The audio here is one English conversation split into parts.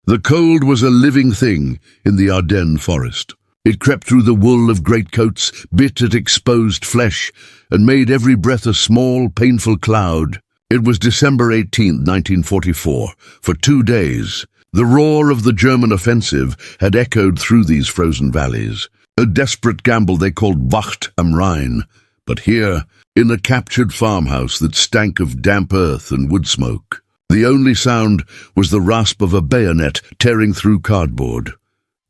The cold was a living thing in the Ardennes forest. It crept through the wool of greatcoats, bit at exposed flesh, and made every breath a small, painful cloud. It was December 18, 1944. For 2 days, the roar of the German offensive had echoed through these frozen valleys. A desperate gamble they called Wacht am Rhein. But here, in a captured farmhouse that stank of damp earth and wood smoke, the only sound was the rasp of a bayonet tearing through cardboard.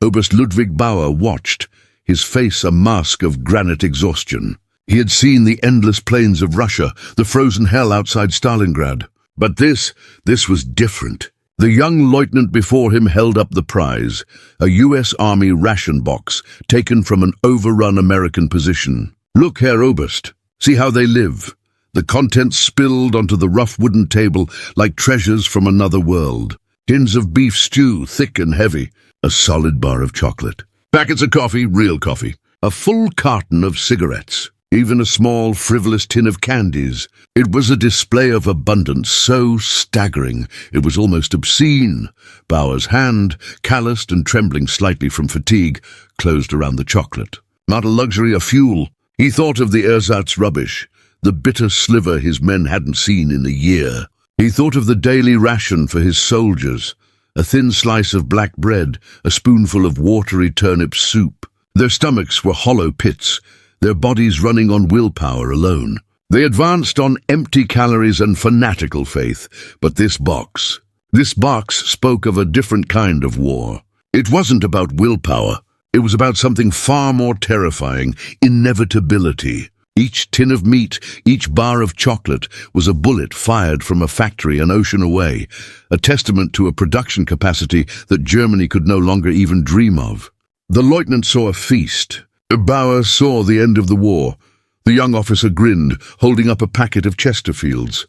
Oberst Ludwig Bauer watched, his face a mask of granite exhaustion. He had seen the endless plains of Russia, the frozen hell outside Stalingrad. But this was different. The young lieutenant before him held up the prize, a U.S. Army ration box taken from an overrun American position. "Look, Herr Oberst, see how they live." The contents spilled onto the rough wooden table like treasures from another world. Tins of beef stew, thick and heavy, a solid bar of chocolate, packets of coffee, real coffee, a full carton of cigarettes, even a small, frivolous tin of candies. It was a display of abundance so staggering it was almost obscene. Bauer's hand, calloused and trembling slightly from fatigue, closed around the chocolate. Not a luxury, a fuel. He thought of the ersatz rubbish, the bitter sliver his men hadn't seen in a year. He thought of the daily ration for his soldiers, a thin slice of black bread, a spoonful of watery turnip soup. Their stomachs were hollow pits, their bodies running on willpower alone. They advanced on empty calories and fanatical faith, but this box spoke of a different kind of war. It wasn't about willpower. It was about something far more terrifying, inevitability. Each tin of meat, each bar of chocolate was a bullet fired from a factory an ocean away, a testament to a production capacity that Germany could no longer even dream of. The lieutenant saw a feast. Bauer saw the end of the war. The young officer grinned, holding up a packet of Chesterfields.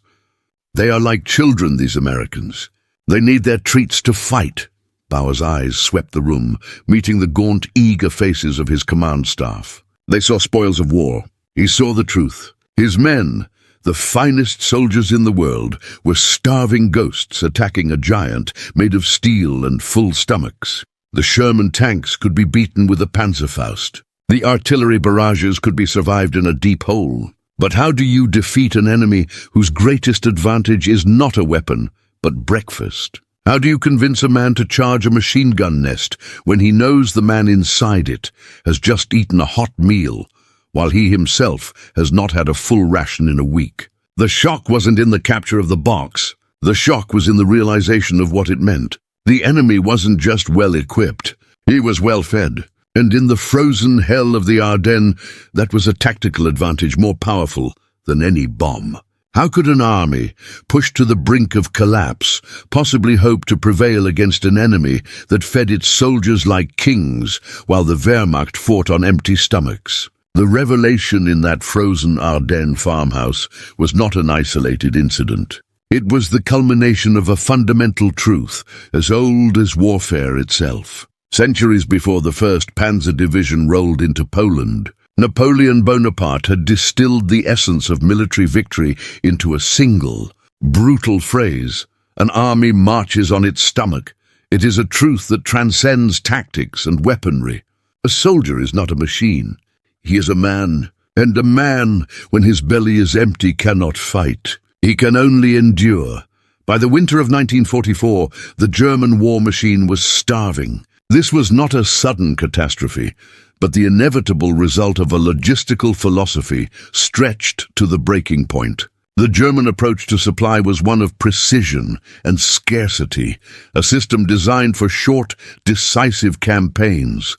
They are like children, these Americans. They need their treats to fight. Bauer's eyes swept the room, meeting the gaunt, eager faces of his command staff. They saw spoils of war. He saw the truth. His men, the finest soldiers in the world, were starving ghosts attacking a giant made of steel and full stomachs. The Sherman tanks could be beaten with a Panzerfaust. The artillery barrages could be survived in a deep hole. But how do you defeat an enemy whose greatest advantage is not a weapon, but breakfast? How do you convince a man to charge a machine gun nest when he knows the man inside it has just eaten a hot meal, while he himself has not had a full ration in a week? The shock wasn't in the capture of the box. The shock was in the realization of what it meant. The enemy wasn't just well-equipped. He was well-fed. And in the frozen hell of the Ardennes, that was a tactical advantage more powerful than any bomb. How could an army, pushed to the brink of collapse, possibly hope to prevail against an enemy that fed its soldiers like kings while the Wehrmacht fought on empty stomachs? The revelation in that frozen Ardennes farmhouse was not an isolated incident. It was the culmination of a fundamental truth as old as warfare itself. Centuries before the 1st Panzer Division rolled into Poland, Napoleon Bonaparte had distilled the essence of military victory into a single, brutal phrase: an army marches on its stomach. It is a truth that transcends tactics and weaponry. A soldier is not a machine. He is a man, and a man, when his belly is empty, cannot fight. He can only endure. By the winter of 1944, the German war machine was starving. This was not a sudden catastrophe, but the inevitable result of a logistical philosophy stretched to the breaking point. The German approach to supply was one of precision and scarcity, a system designed for short, decisive campaigns.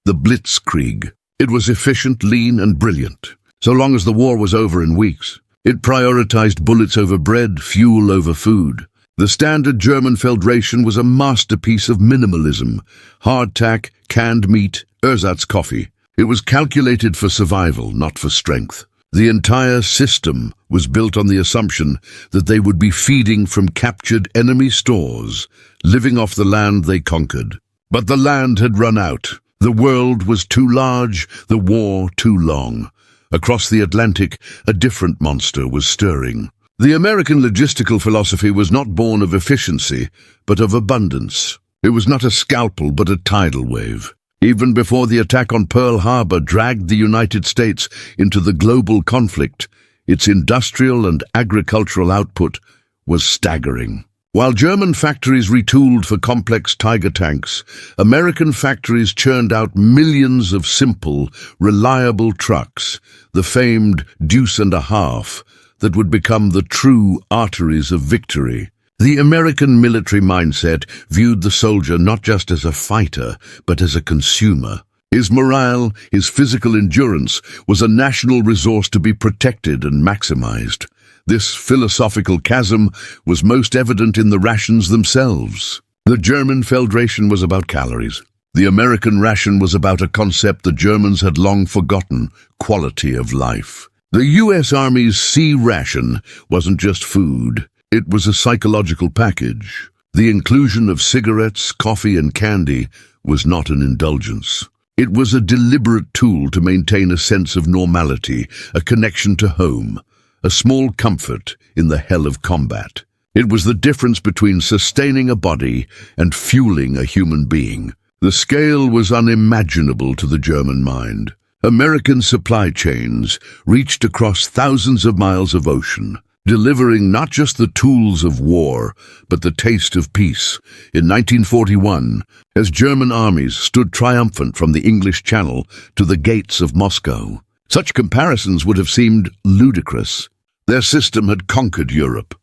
The Blitzkrieg. It was efficient, lean, and brilliant. So long as the war was over in weeks, it prioritized bullets over bread, fuel over food. The standard German Feld ration was a masterpiece of minimalism. Hardtack, canned meat, ersatz coffee. It was calculated for survival, not for strength. The entire system was built on the assumption that they would be feeding from captured enemy stores, living off the land they conquered. But the land had run out. The world was too large, the war too long. Across the Atlantic, a different monster was stirring. The American logistical philosophy was not born of efficiency, but of abundance. It was not a scalpel but a tidal wave. Even before the attack on Pearl Harbor dragged the United States into the global conflict, its industrial and agricultural output was staggering. While German factories retooled for complex Tiger tanks, American factories churned out millions of simple, reliable trucks, the famed deuce and a half, that would become the true arteries of victory. The American military mindset viewed the soldier not just as a fighter, but as a consumer. His morale, his physical endurance, was a national resource to be protected and maximized. This philosophical chasm was most evident in the rations themselves. The German Feldration was about calories. The American ration was about a concept the Germans had long forgotten: quality of life. The U.S. Army's C ration wasn't just food. It was a psychological package. The inclusion of cigarettes, coffee, and candy was not an indulgence. It was a deliberate tool to maintain a sense of normality, a connection to home, a small comfort in the hell of combat. It was the difference between sustaining a body and fueling a human being. The scale was unimaginable to the German mind. American supply chains reached across thousands of miles of ocean, delivering not just the tools of war, but the taste of peace. In 1941, as German armies stood triumphant from the English Channel to the gates of Moscow, such comparisons would have seemed ludicrous. Their system had conquered Europe.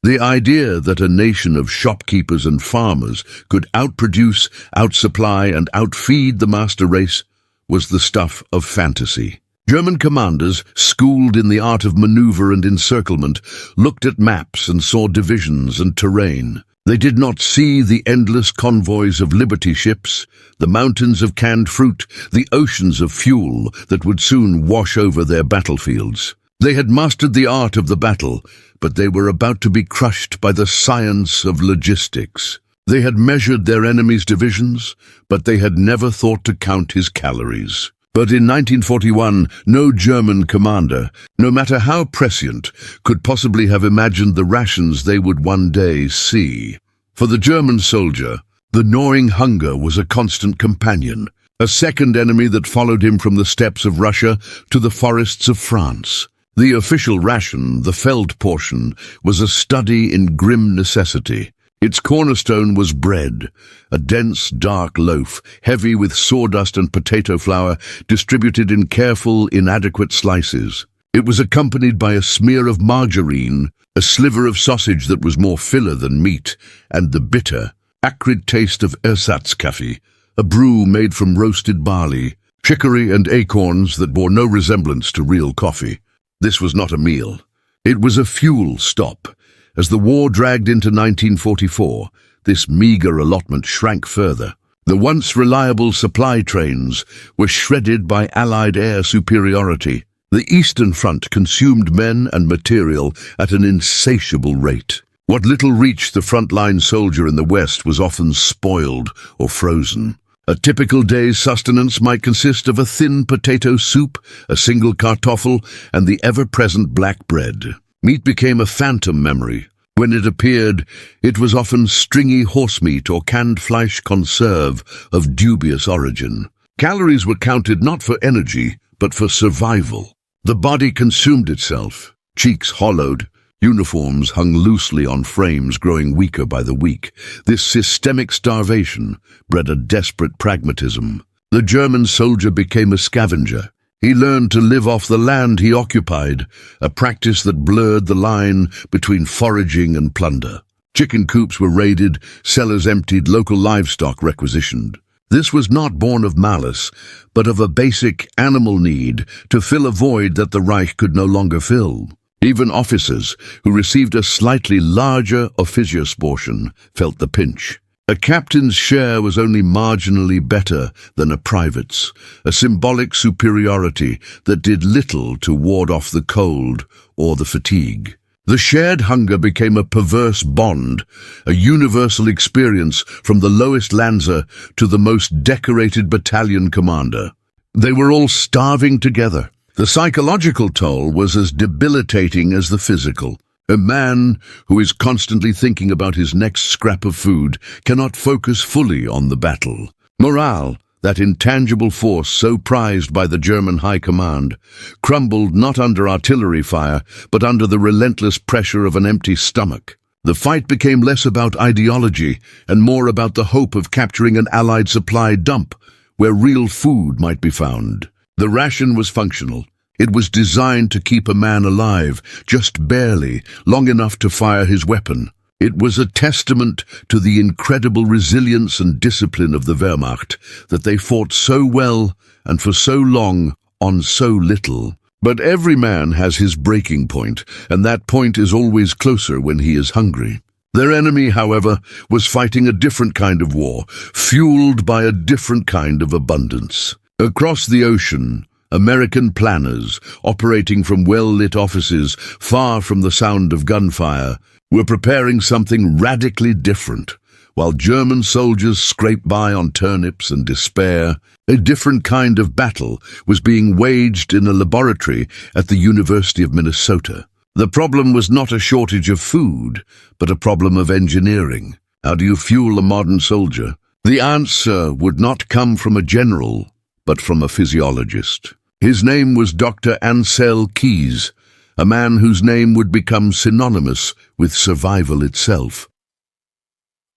The idea that a nation of shopkeepers and farmers could outproduce, outsupply, and outfeed the master race was the stuff of fantasy. German commanders, schooled in the art of maneuver and encirclement, looked at maps and saw divisions and terrain. They did not see the endless convoys of liberty ships, the mountains of canned fruit, the oceans of fuel that would soon wash over their battlefields. They had mastered the art of the battle, but they were about to be crushed by the science of logistics. They had measured their enemy's divisions, but they had never thought to count his calories. But in 1941, no German commander, no matter how prescient, could possibly have imagined the rations they would one day see. For the German soldier, the gnawing hunger was a constant companion, a second enemy that followed him from the steppes of Russia to the forests of France. The official ration, the Feld portion, was a study in grim necessity. Its cornerstone was bread, a dense, dark loaf, heavy with sawdust and potato flour, distributed in careful, inadequate slices. It was accompanied by a smear of margarine, a sliver of sausage that was more filler than meat, and the bitter, acrid taste of Ersatzkaffee, a brew made from roasted barley, chicory and acorns that bore no resemblance to real coffee. This was not a meal. It was a fuel stop. As the war dragged into 1944, this meager allotment shrank further. The once reliable supply trains were shredded by Allied air superiority. The Eastern Front consumed men and material at an insatiable rate. What little reached the frontline soldier in the West was often spoiled or frozen. A typical day's sustenance might consist of a thin potato soup, a single kartoffel, and the ever-present black bread. Meat became a phantom memory. When it appeared, it was often stringy horsemeat or canned flesh conserve of dubious origin. Calories were counted not for energy, but for survival. The body consumed itself, cheeks hollowed, uniforms hung loosely on frames growing weaker by the week. This systemic starvation bred a desperate pragmatism. The German soldier became a scavenger. He learned to live off the land he occupied, a practice that blurred the line between foraging and plunder. Chicken coops were raided, cellars emptied, local livestock requisitioned. This was not born of malice, but of a basic animal need to fill a void that the Reich could no longer fill. Even officers, who received a slightly larger officious portion, felt the pinch. A captain's share was only marginally better than a private's, a symbolic superiority that did little to ward off the cold or the fatigue. The shared hunger became a perverse bond, a universal experience from the lowest Lanzer to the most decorated battalion commander. They were all starving together. The psychological toll was as debilitating as the physical. A man who is constantly thinking about his next scrap of food cannot focus fully on the battle. Morale, that intangible force so prized by the German High Command, crumbled not under artillery fire, but under the relentless pressure of an empty stomach. The fight became less about ideology and more about the hope of capturing an Allied supply dump where real food might be found. The ration was functional. It was designed to keep a man alive, just barely, long enough to fire his weapon. It was a testament to the incredible resilience and discipline of the Wehrmacht that they fought so well and for so long on so little. But every man has his breaking point, and that point is always closer when he is hungry. Their enemy, however, was fighting a different kind of war, fueled by a different kind of abundance. Across the ocean, American planners, operating from well-lit offices far from the sound of gunfire, were preparing something radically different. While German soldiers scraped by on turnips and despair, a different kind of battle was being waged in a laboratory at the University of Minnesota. The problem was not a shortage of food, but a problem of engineering. How do you fuel a modern soldier? The answer would not come from a general, but from a physiologist. His name was Dr. Ansel Keys, a man whose name would become synonymous with survival itself.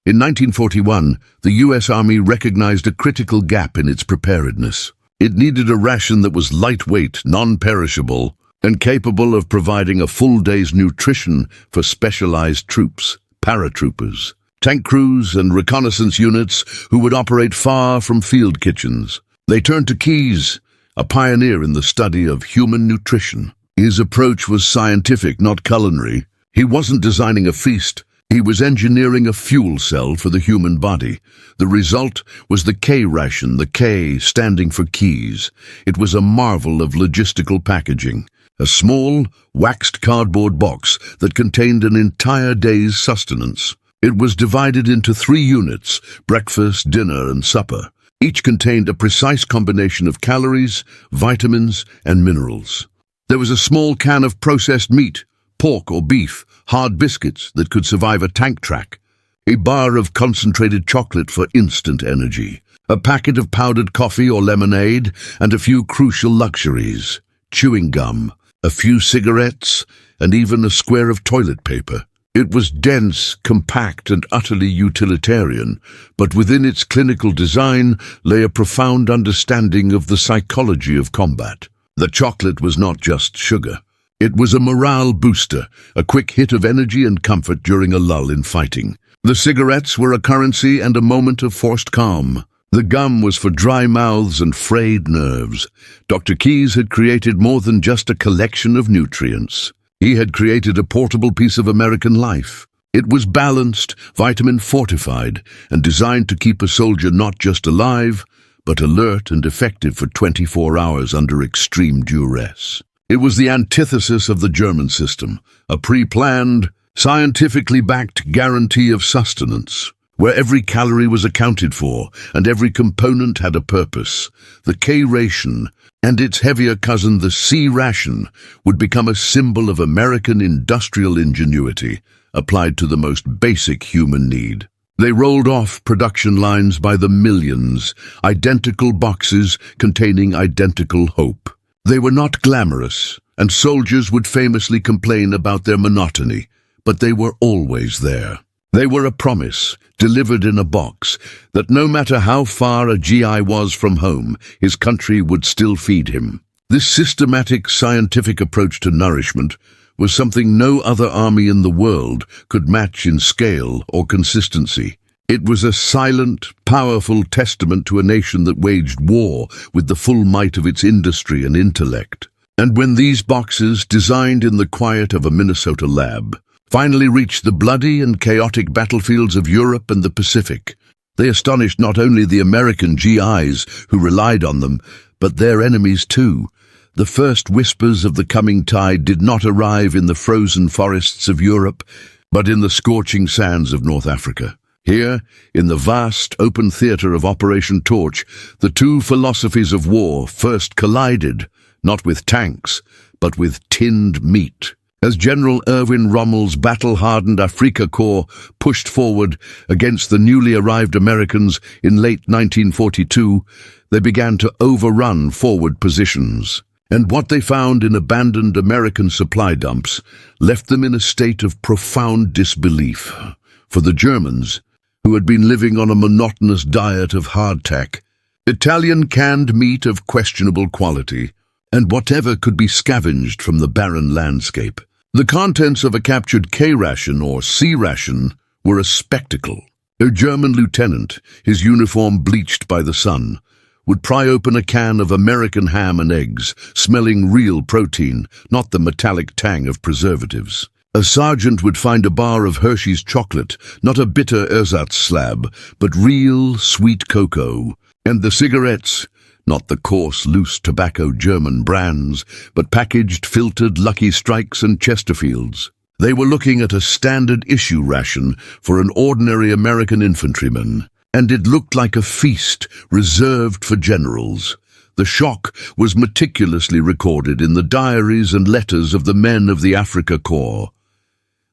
In 1941, the U.S. Army recognized a critical gap in its preparedness. It needed a ration that was lightweight, non-perishable, and capable of providing a full day's nutrition for specialized troops, paratroopers, tank crews, and reconnaissance units who would operate far from field kitchens. They turned to Keys, a pioneer in the study of human nutrition. His approach was scientific, not culinary. He wasn't designing a feast. He was engineering a fuel cell for the human body. The result was the K-ration, the K standing for Keys. It was a marvel of logistical packaging. A small, waxed cardboard box that contained an entire day's sustenance. It was divided into 3 units, breakfast, dinner, and supper. Each contained a precise combination of calories, vitamins, and minerals. There was a small can of processed meat, pork or beef, hard biscuits that could survive a tank track, a bar of concentrated chocolate for instant energy, a packet of powdered coffee or lemonade, and a few crucial luxuries, chewing gum, a few cigarettes, and even a square of toilet paper. It was dense, compact, and utterly utilitarian, but within its clinical design lay a profound understanding of the psychology of combat. The chocolate was not just sugar. It was a morale booster, a quick hit of energy and comfort during a lull in fighting. The cigarettes were a currency and a moment of forced calm. The gum was for dry mouths and frayed nerves. Dr. Keys had created more than just a collection of nutrients. He had created a portable piece of American life. It was balanced, vitamin-fortified, and designed to keep a soldier not just alive, but alert and effective for 24 hours under extreme duress. It was the antithesis of the German system, a pre-planned, scientifically backed guarantee of sustenance, where every calorie was accounted for and every component had a purpose. The K-ration and its heavier cousin, the C-ration, would become a symbol of American industrial ingenuity applied to the most basic human need. They rolled off production lines by the millions, identical boxes containing identical hope. They were not glamorous, and soldiers would famously complain about their monotony, but they were always there. They were a promise, delivered in a box, that no matter how far a GI was from home, his country would still feed him. This systematic scientific approach to nourishment was something no other army in the world could match in scale or consistency. It was a silent, powerful testament to a nation that waged war with the full might of its industry and intellect. And when these boxes, designed in the quiet of a Minnesota lab, finally reached the bloody and chaotic battlefields of Europe and the Pacific, they astonished not only the American GIs who relied on them, but their enemies too. The first whispers of the coming tide did not arrive in the frozen forests of Europe, but in the scorching sands of North Africa. Here, in the vast, open theater of Operation Torch, the two philosophies of war first collided, not with tanks, but with tinned meat. As General Erwin Rommel's battle-hardened Afrika Korps pushed forward against the newly arrived Americans in late 1942, they began to overrun forward positions. And what they found in abandoned American supply dumps left them in a state of profound disbelief. For the Germans, who had been living on a monotonous diet of hardtack, Italian canned meat of questionable quality, and whatever could be scavenged from the barren landscape. The contents of a captured K-ration or C-ration were a spectacle. A German lieutenant, his uniform bleached by the sun, would pry open a can of American ham and eggs, smelling real protein, not the metallic tang of preservatives. A sergeant would find a bar of Hershey's chocolate, not a bitter ersatz slab, but real sweet cocoa. And the cigarettes, not the coarse, loose tobacco German brands, but packaged, filtered Lucky Strikes and Chesterfields. They were looking at a standard issue ration for an ordinary American infantryman, and it looked like a feast reserved for generals. The shock was meticulously recorded in the diaries and letters of the men of the Afrika Korps.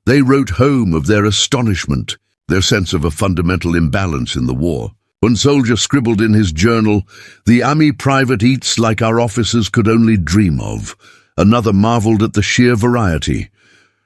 They wrote home of their astonishment, their sense of a fundamental imbalance in the war. One soldier scribbled in his journal, "The Army private eats like our officers could only dream of." Another marveled at the sheer variety.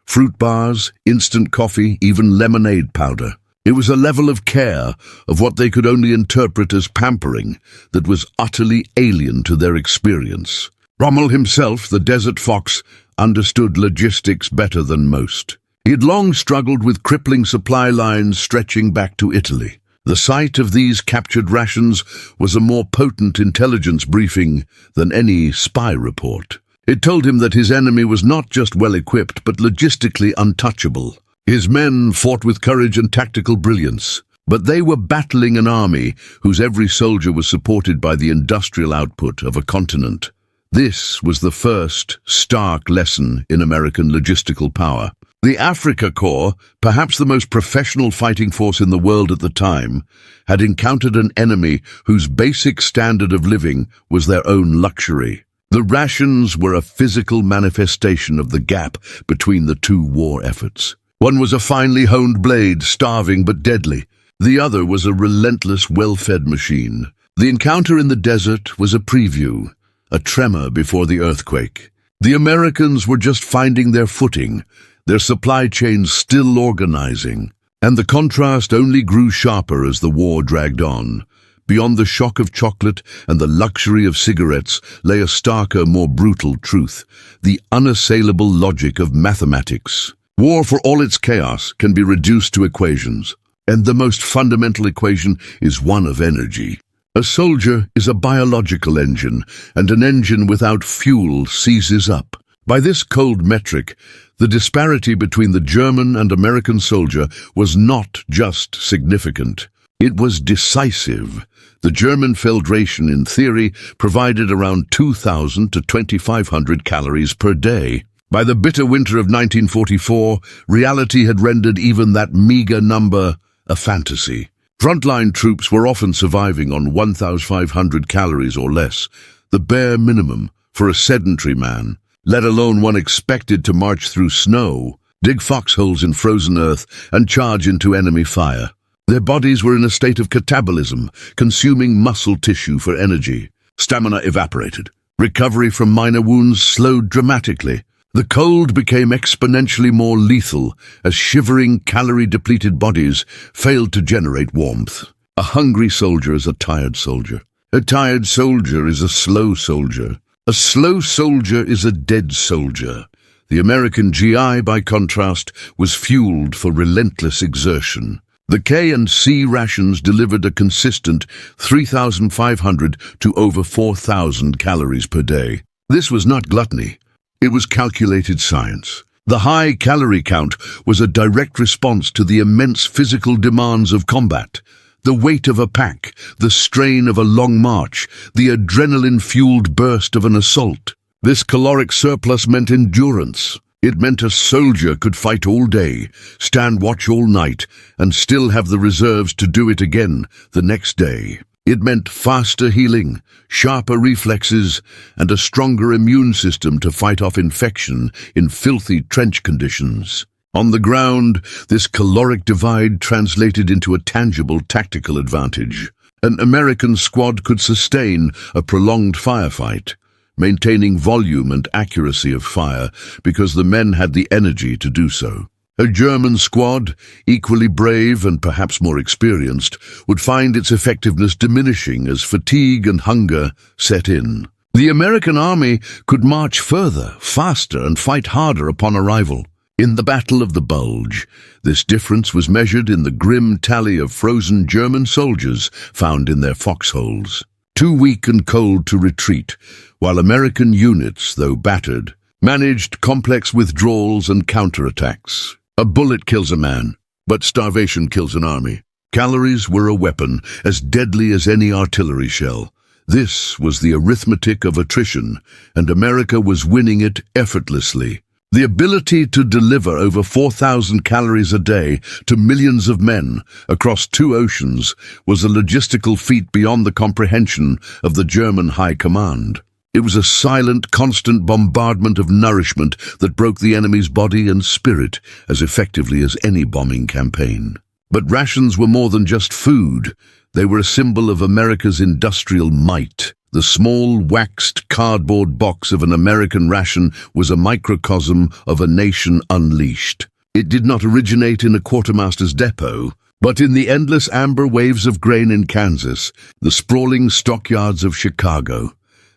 Fruit bars, instant coffee, even lemonade powder. It was a level of care, of what they could only interpret as pampering, that was utterly alien to their experience. Rommel himself, the desert fox, understood logistics better than most. He had long struggled with crippling supply lines stretching back to Italy. The sight of these captured rations was a more potent intelligence briefing than any spy report. It told him that his enemy was not just well-equipped, but logistically untouchable. His men fought with courage and tactical brilliance, but they were battling an army whose every soldier was supported by the industrial output of a continent. This was the first stark lesson in American logistical power. The Afrika Korps, perhaps the most professional fighting force in the world at the time, had encountered an enemy whose basic standard of living was their own luxury. The rations were a physical manifestation of the gap between the two war efforts. One was a finely honed blade, starving but deadly. The other was a relentless, well-fed machine. The encounter in the desert was a preview, a tremor before the earthquake. The Americans were just finding their footing, their supply chains still organizing, and the contrast only grew sharper as the war dragged on. Beyond the shock of chocolate and the luxury of cigarettes lay a starker, more brutal truth, the unassailable logic of mathematics. War, for all its chaos, can be reduced to equations, and the most fundamental equation is one of energy. A soldier is a biological engine, and an engine without fuel seizes up. By this cold metric, the disparity between the German and American soldier was not just significant. It was decisive. The German-filled ration, in theory, provided around 2,000 to 2,500 calories per day. By the bitter winter of 1944, reality had rendered even that meager number a fantasy. Frontline troops were often surviving on 1,500 calories or less, the bare minimum for a sedentary man, let alone one expected to march through snow, dig foxholes in frozen earth, and charge into enemy fire. Their bodies were in a state of catabolism, consuming muscle tissue for energy. Stamina evaporated. Recovery from minor wounds slowed dramatically. The cold became exponentially more lethal as shivering, calorie-depleted bodies failed to generate warmth. A hungry soldier is a tired soldier. A tired soldier is a slow soldier. A slow soldier is a dead soldier. The American GI, by contrast, was fueled for relentless exertion. The K and C rations delivered a consistent 3,500 to over 4,000 calories per day. This was not gluttony. It was calculated science. The high calorie count was a direct response to the immense physical demands of combat. The weight of a pack, the strain of a long march, the adrenaline-fueled burst of an assault. This caloric surplus meant endurance. It meant a soldier could fight all day, stand watch all night, and still have the reserves to do it again the next day. It meant faster healing, sharper reflexes, and a stronger immune system to fight off infection in filthy trench conditions. On the ground, this caloric divide translated into a tangible tactical advantage. An American squad could sustain a prolonged firefight, maintaining volume and accuracy of fire because the men had the energy to do so. A German squad, equally brave and perhaps more experienced, would find its effectiveness diminishing as fatigue and hunger set in. The American army could march further, faster, and fight harder upon arrival. In the Battle of the Bulge, this difference was measured in the grim tally of frozen German soldiers found in their foxholes. Too weak and cold to retreat, while American units, though battered, managed complex withdrawals and counterattacks. A bullet kills a man, but starvation kills an army. Calories were a weapon as deadly as any artillery shell. This was the arithmetic of attrition, and America was winning it effortlessly. The ability to deliver over 4,000 calories a day to millions of men across 2 oceans was a logistical feat beyond the comprehension of the German High Command. It was a silent, constant bombardment of nourishment that broke the enemy's body and spirit as effectively as any bombing campaign. But rations were more than just food. They were a symbol of America's industrial might. The small, waxed cardboard box of an American ration was a microcosm of a nation unleashed. It did not originate in a quartermaster's depot, but in the endless amber waves of grain in Kansas, the sprawling stockyards of Chicago,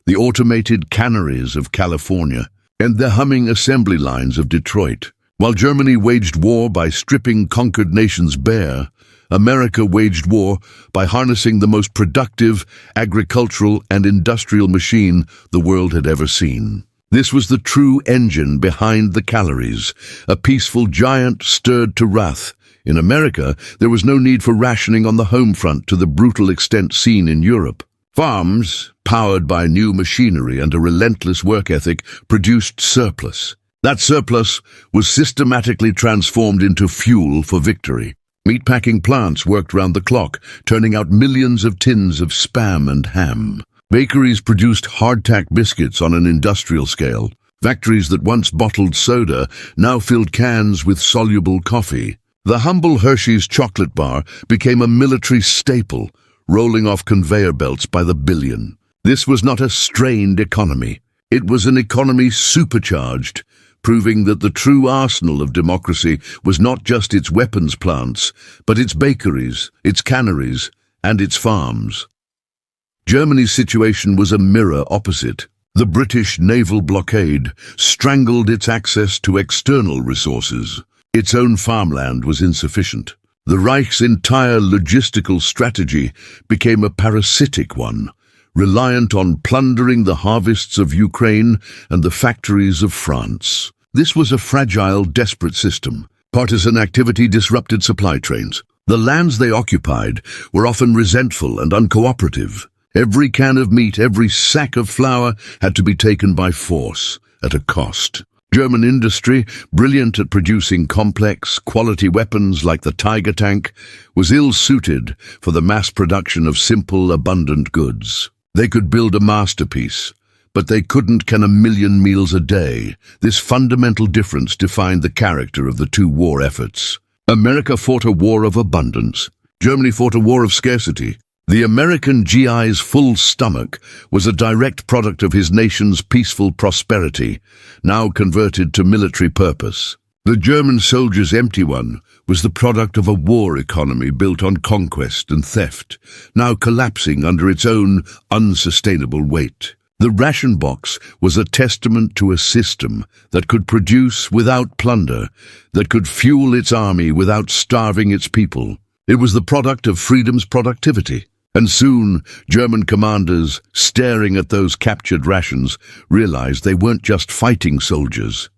the automated canneries of California, and the humming assembly lines of Detroit. While Germany waged war by stripping conquered nations bare, America waged war by harnessing the most productive agricultural and industrial machine the world had ever seen. This was the true engine behind the calories, a peaceful giant stirred to wrath. In America, there was no need for rationing on the home front to the brutal extent seen in Europe. Farms, powered by new machinery and a relentless work ethic, produced surplus. That surplus was systematically transformed into fuel for victory. Meatpacking plants worked round the clock, turning out millions of tins of Spam and ham. Bakeries produced hardtack biscuits on an industrial scale. Factories that once bottled soda now filled cans with soluble coffee. The humble Hershey's chocolate bar became a military staple, rolling off conveyor belts by the billion. This was not a strained economy. It was an economy supercharged, proving that the true arsenal of democracy was not just its weapons plants, but its bakeries, its canneries, and its farms. Germany's situation was a mirror opposite. The British naval blockade strangled its access to external resources. Its own farmland was insufficient. The Reich's entire logistical strategy became a parasitic one, reliant on plundering the harvests of Ukraine and the factories of France. This was a fragile, desperate system. Partisan activity disrupted supply trains. The lands they occupied were often resentful and uncooperative. Every can of meat, every sack of flour had to be taken by force, at a cost. German industry, brilliant at producing complex, quality weapons like the Tiger tank, was ill-suited for the mass production of simple, abundant goods. They could build a masterpiece, but they couldn't can 1,000,000 meals a day. This fundamental difference defined the character of the two war efforts. America fought a war of abundance. Germany fought a war of scarcity. The American GI's full stomach was a direct product of his nation's peaceful prosperity, now converted to military purpose. The German soldier's empty one was the product of a war economy built on conquest and theft, now collapsing under its own unsustainable weight. The ration box was a testament to a system that could produce without plunder, that could fuel its army without starving its people. It was the product of freedom's productivity. And soon, German commanders, staring at those captured rations, realized they weren't just fighting soldiers.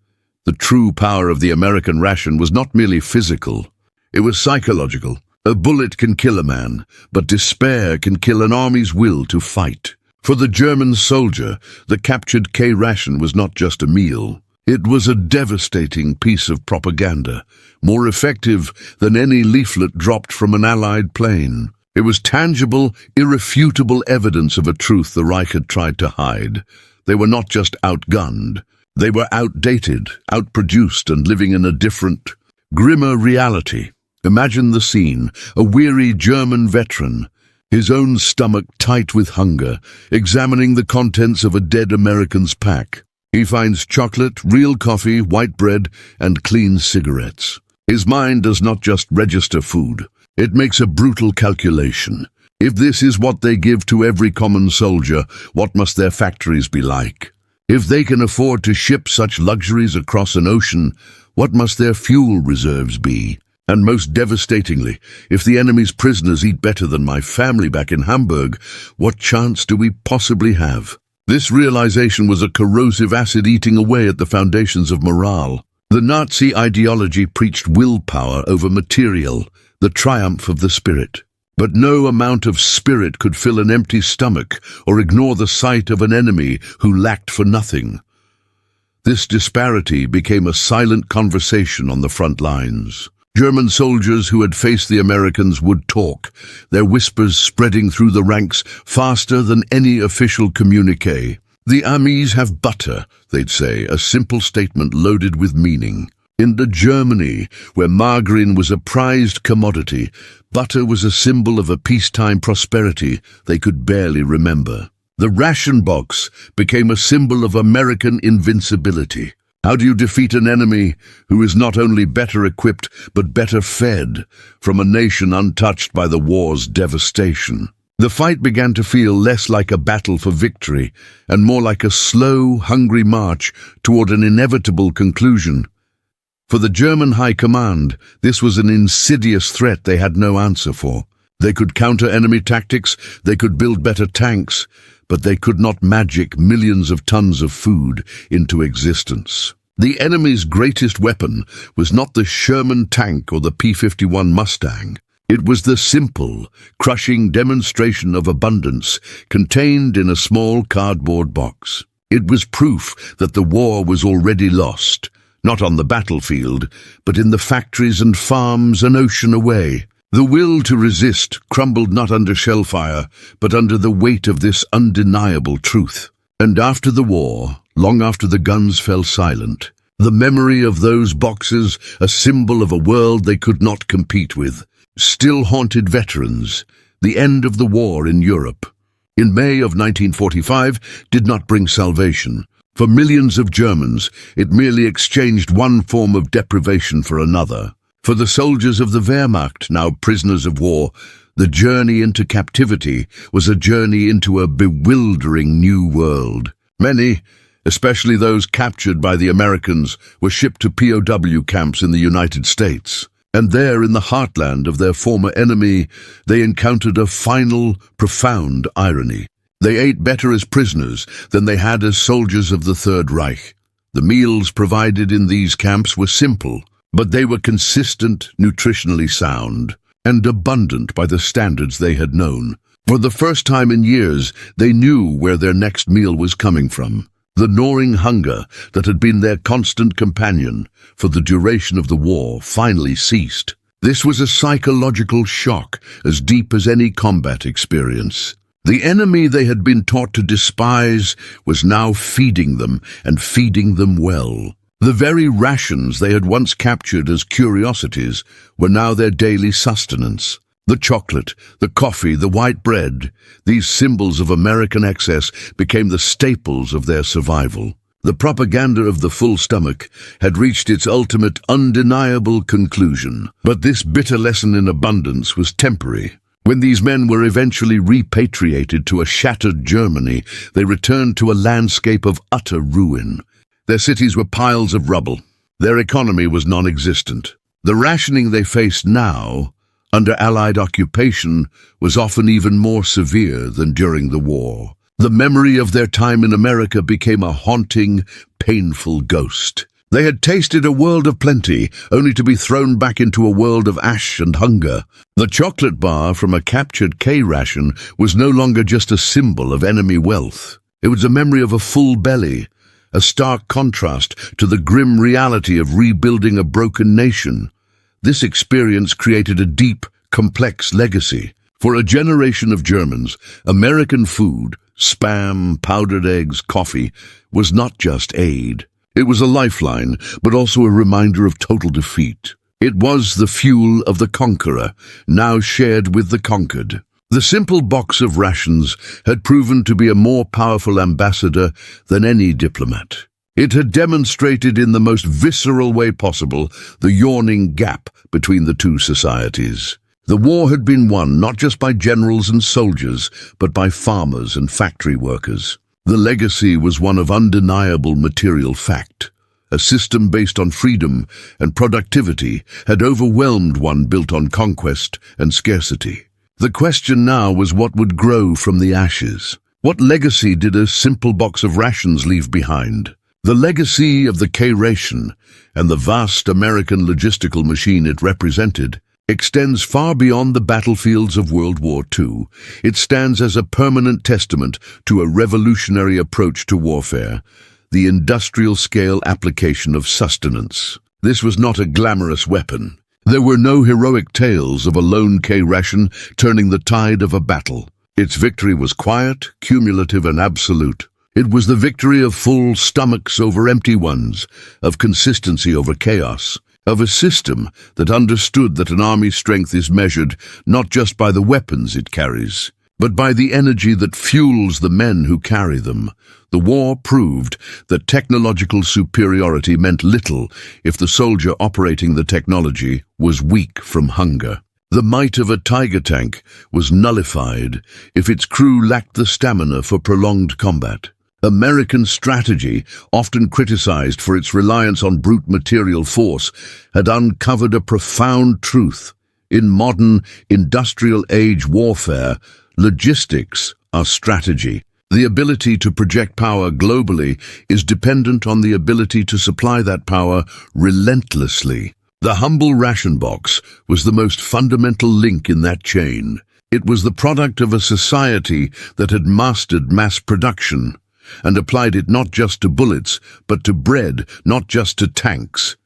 The true power of the American ration was not merely physical, it was psychological. A bullet can kill a man, but despair can kill an army's will to fight. For the German soldier, the captured K-ration was not just a meal. It was a devastating piece of propaganda, more effective than any leaflet dropped from an Allied plane. It was tangible, irrefutable evidence of a truth the Reich had tried to hide. They were not just outgunned. They were outdated, outproduced, and living in a different, grimmer reality. Imagine the scene: a weary German veteran, his own stomach tight with hunger, examining the contents of a dead American's pack. He finds chocolate, real coffee, white bread, and clean cigarettes. His mind does not just register food. It makes a brutal calculation. If this is what they give to every common soldier, what must their factories be like? If they can afford to ship such luxuries across an ocean, what must their fuel reserves be? And most devastatingly, if the enemy's prisoners eat better than my family back in Hamburg, what chance do we possibly have? This realization was a corrosive acid eating away at the foundations of morale. The Nazi ideology preached willpower over material, the triumph of the spirit. But no amount of spirit could fill an empty stomach or ignore the sight of an enemy who lacked for nothing. This disparity became a silent conversation on the front lines. German soldiers who had faced the Americans would talk, their whispers spreading through the ranks faster than any official communique. "The Amis have butter," they'd say, a simple statement loaded with meaning. In the Germany, where margarine was a prized commodity, butter was a symbol of a peacetime prosperity they could barely remember. The ration box became a symbol of American invincibility. How do you defeat an enemy who is not only better equipped but better fed, from a nation untouched by the war's devastation? The fight began to feel less like a battle for victory and more like a slow, hungry march toward an inevitable conclusion. For the German High Command, this was an insidious threat they had no answer for. They could counter enemy tactics, they could build better tanks, but they could not magic millions of tons of food into existence. The enemy's greatest weapon was not the Sherman tank or the P-51 Mustang. It was the simple, crushing demonstration of abundance contained in a small cardboard box. It was proof that the war was already lost, not on the battlefield, but in the factories and farms an ocean away. The will to resist crumbled not under shellfire, but under the weight of this undeniable truth. And after the war, long after the guns fell silent, the memory of those boxes, a symbol of a world they could not compete with, still haunted veterans. The end of the war in Europe, in May of 1945, did not bring salvation. For millions of Germans, it merely exchanged one form of deprivation for another. For the soldiers of the Wehrmacht, now prisoners of war, the journey into captivity was a journey into a bewildering new world. Many, especially those captured by the Americans, were shipped to POW camps in the United States. And there, in the heartland of their former enemy, they encountered a final, profound irony. They ate better as prisoners than they had as soldiers of the Third Reich. The meals provided in these camps were simple, but they were consistent, nutritionally sound, and abundant by the standards they had known. For the first time in years, they knew where their next meal was coming from. The gnawing hunger that had been their constant companion for the duration of the war finally ceased. This was a psychological shock as deep as any combat experience. The enemy they had been taught to despise was now feeding them, and feeding them well. The very rations they had once captured as curiosities were now their daily sustenance. The chocolate, the coffee, the white bread, these symbols of American excess became the staples of their survival. The propaganda of the full stomach had reached its ultimate, undeniable conclusion. But this bitter lesson in abundance was temporary. When these men were eventually repatriated to a shattered Germany, they returned to a landscape of utter ruin. Their cities were piles of rubble. Their economy was non-existent. The rationing they faced now, under Allied occupation, was often even more severe than during the war. The memory of their time in America became a haunting, painful ghost. They had tasted a world of plenty, only to be thrown back into a world of ash and hunger. The chocolate bar from a captured K-ration was no longer just a symbol of enemy wealth. It was a memory of a full belly, a stark contrast to the grim reality of rebuilding a broken nation. This experience created a deep, complex legacy. For a generation of Germans, American food, spam, powdered eggs, coffee, was not just aid. It was a lifeline, but also a reminder of total defeat. It was the fuel of the conqueror, now shared with the conquered. The simple box of rations had proven to be a more powerful ambassador than any diplomat. It had demonstrated in the most visceral way possible the yawning gap between the two societies. The war had been won not just by generals and soldiers, but by farmers and factory workers. The legacy was one of undeniable material fact. A system based on freedom and productivity had overwhelmed one built on conquest and scarcity. The question now was what would grow from the ashes. What legacy did a simple box of rations leave behind? The legacy of the K-ration and the vast American logistical machine it represented extends far beyond the battlefields of World War II. It stands as a permanent testament to a revolutionary approach to warfare, the industrial-scale application of sustenance. This was not a glamorous weapon. There were no heroic tales of a lone K-ration turning the tide of a battle. Its victory was quiet, cumulative, and absolute. It was the victory of full stomachs over empty ones, of consistency over chaos, of a system that understood that an army's strength is measured not just by the weapons it carries, but by the energy that fuels the men who carry them. The war proved that technological superiority meant little if the soldier operating the technology was weak from hunger. The might of a Tiger tank was nullified if its crew lacked the stamina for prolonged combat. American strategy, often criticized for its reliance on brute material force, had uncovered a profound truth. In modern, industrial-age warfare, logistics are strategy. The ability to project power globally is dependent on the ability to supply that power relentlessly. The humble ration box was the most fundamental link in that chain. It was the product of a society that had mastered mass production and applied it not just to bullets, but to bread, not just to tanks,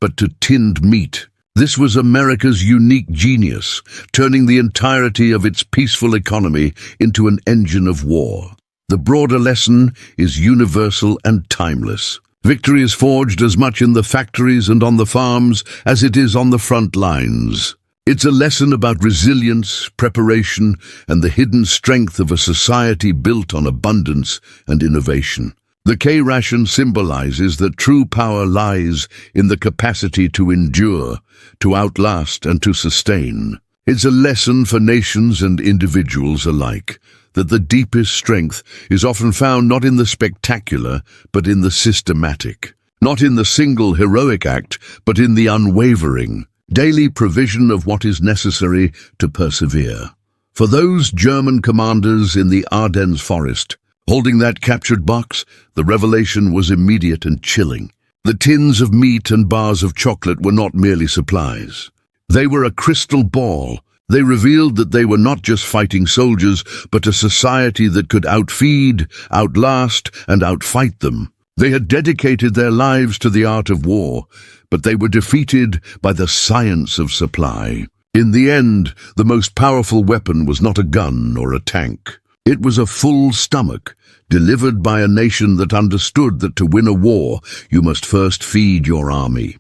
but to tinned meat. This was America's unique genius, turning the entirety of its peaceful economy into an engine of war. The broader lesson is universal and timeless. Victory is forged as much in the factories and on the farms as it is on the front lines. It's a lesson about resilience, preparation, and the hidden strength of a society built on abundance and innovation. The K-ration symbolizes that true power lies in the capacity to endure, to outlast, and to sustain. It's a lesson for nations and individuals alike, that the deepest strength is often found not in the spectacular, but in the systematic. Not in the single heroic act, but in the unwavering, daily provision of what is necessary to persevere. For those German commanders in the Ardennes forest, holding that captured box, the revelation was immediate and chilling. The tins of meat and bars of chocolate were not merely supplies. They were a crystal ball. They revealed that they were not just fighting soldiers, but a society that could outfeed, outlast, and outfight them. They had dedicated their lives to the art of war, but they were defeated by the science of supply. In the end, the most powerful weapon was not a gun or a tank. It was a full stomach, delivered by a nation that understood that to win a war, you must first feed your army.